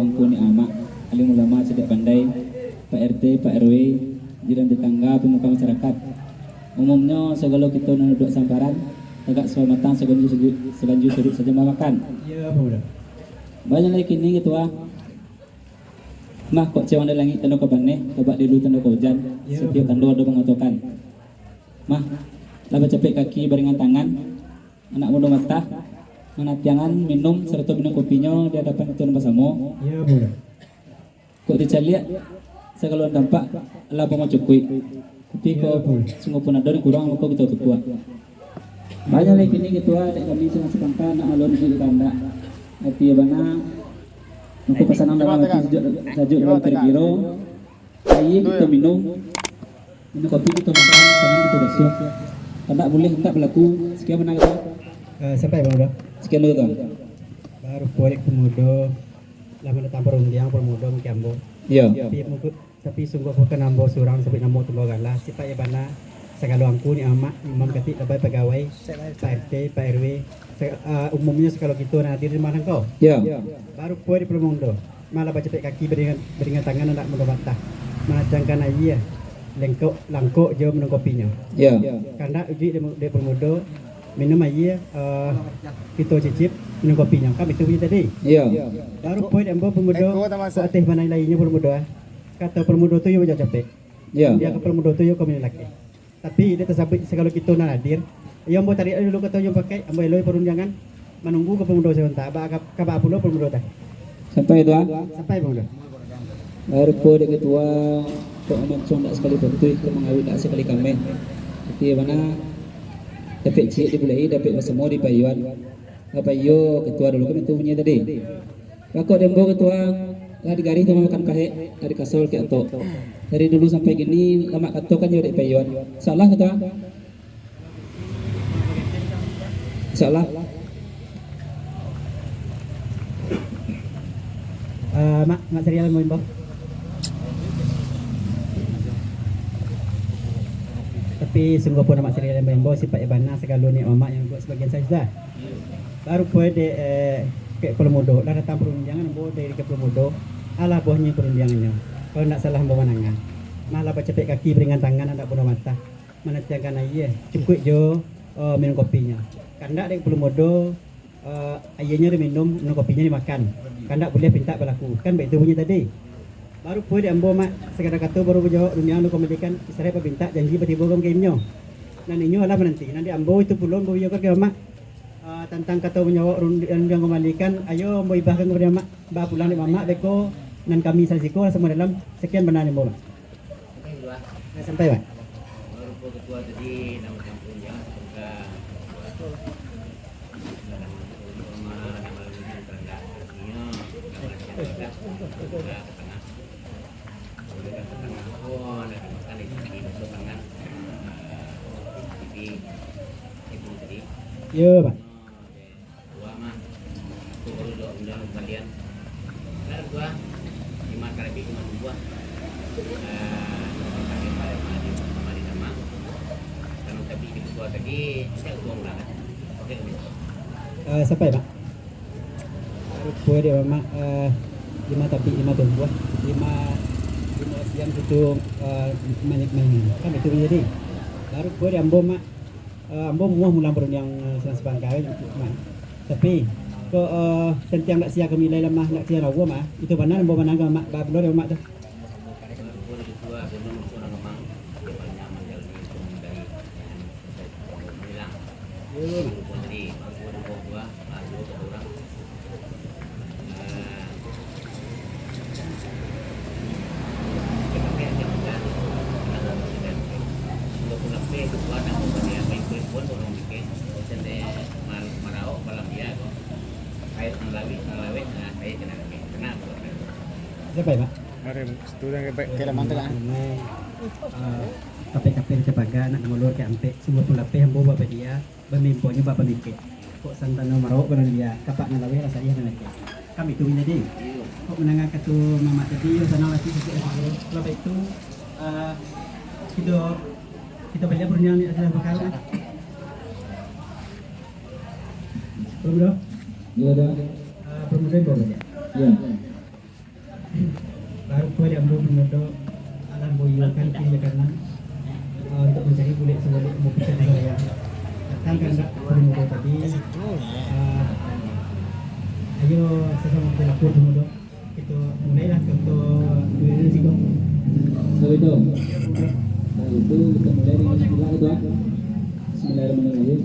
Bangkuni amak, alim ulama sedek pandai, Pak RT, Pak RW, jiran tetangga, pemuka masyarakat. Umumnya segala kita duduk samparan, tegak sesuai matang seganju sudut saja makan. Iya, Bunda. Banyak lagi kini gitu ah. Mah kok cewang dari langit tanda kabarnya, coba dulu tanda hujan, setiap tanda ada mengotokan. Mah, laba capek kaki baringan tangan, anak muda mata, menatiangan minum serta minum kopinya di hadapan Tuhan Pasamo. Iya, Bunda. Kok dicaliak, segala dampak laba mau cukui. Tapi kok sungguh pun ada kurang kok kita tua. Banyak lagi kini gitu ah, kami senang sepangka nak alun di tanda. Hati bana untuk pesanan dalam hati sajuk dalam tergiro air kita minum kopi kita makan senang kita besok karena boleh tak berlaku sekian mana kita Sampai Bunda. sekian dulu kan Baru boleh pemuda, lama datang perundiang pemuda mengkambo. iya Tapi sungguh bukan nambo surang sampai nambo tunggu galah. Siapa ya bana segala angku ni amak imam kati labai pegawai Pak RT, Pak RW. Umumnya kalau kita hadir di mana kau? iya Baru boleh di pemuda. Malah baca kaki beringat tangan anak muda mata. Menacangkan ayah langkok jauh minum kopinya. iya Karena uji dia pemuda minum air kita cicip minum kopinya kan itu punya tadi iya baru poin ambo pemuda kok teh mana lainnya pemuda kata pemuda tu yo baca capek iya dia ke pemuda tu yo kau minum laki tapi dia tersabit kalau kita nak hadir ya ambo tarik dulu kata yo pakai ambo eloi perundangan menunggu ke pemuda sebentar apa pula pemuda tah sampai itu ah sampai pemuda baru po de ketua kok amat sondak sekali betul ke mengawin tak sekali kami tapi mana dapat cik dibulai dapat semua di payuan apa yo ketua dulu kan itu punya tadi kakak dembo ketua lari garis sama makan kahe dari kasol ke ato dari dulu sampai gini lama kato kan yo di payuan salah ketua salah mak serial mau imbau tapi sungguh pun amat serial yang membawa sifat ibana segala ni mamak yang buat sebagian saja baru boleh de ke Pelomodo lah datang perundangan bawa dari ke Pelomodo ala buahnya perundangannya kalau tidak salah bawa manangan malah baca pek kaki beringan tangan anak bunuh mata menatiangkan ayah cukup jo minum kopinya karena dari Pelomodo ayahnya diminum kopinya dimakan karena boleh pinta berlaku kan begitu punya tadi baru boleh diambil mak sekadar kata baru berjawab dunia lu komedikan saya minta janji bertiba gom gamenya dan ini adalah menanti nanti ambo itu belum bawa juga ke mak tentang kata menjawab yang kembalikan ayo ambo ibahkan kepada mak bah pulang di mama beko dan kami sasiko semua dalam sekian benar ambo mak sampai mak baru ketua tadi nama kampung ya semoga iya pak gua mah aku baru undang kalian benar gua lima kali cuma dua pakai pada mandi sama di nama karena tapi di gua tadi saya uang lah oke sampai pak boleh dia mak 5 tapi 5 tuh buah 5 siang itu main kan itu jadi baru gue di ambo mak ambo muah mulang perun yang senang kawin mak tapi kok tentiang nak siang kami lain mah nak siang rawa mah itu benar ambo menang mak bablo dia mak tuh siapa ya pak? Student ke lamang tengah. Kape-kape tepaga nak ngulur ke ampe semua pulape hambo bapak dia bermimponya bapak mikir kok santana marau benar dia kapak ngalawe rasa dia nanti kami itu jadi kok menangga katu mama tadi sana lagi kalau itu kita belajar bernyanyi ada bakal belum Iya dah. Pemuda bawa aja. Ya. Baru boleh ambil pemuda alam boyukan kiri kanan untuk mencari kulit sebalik mau pecah saya. Datang kan pemuda tadi. Ayo sesama kita lapor pemuda. Itu mulailah untuk dulu sih kok. So itu. Nah itu kita mulai dengan bismillah itu. Bismillahirrahmanirrahim.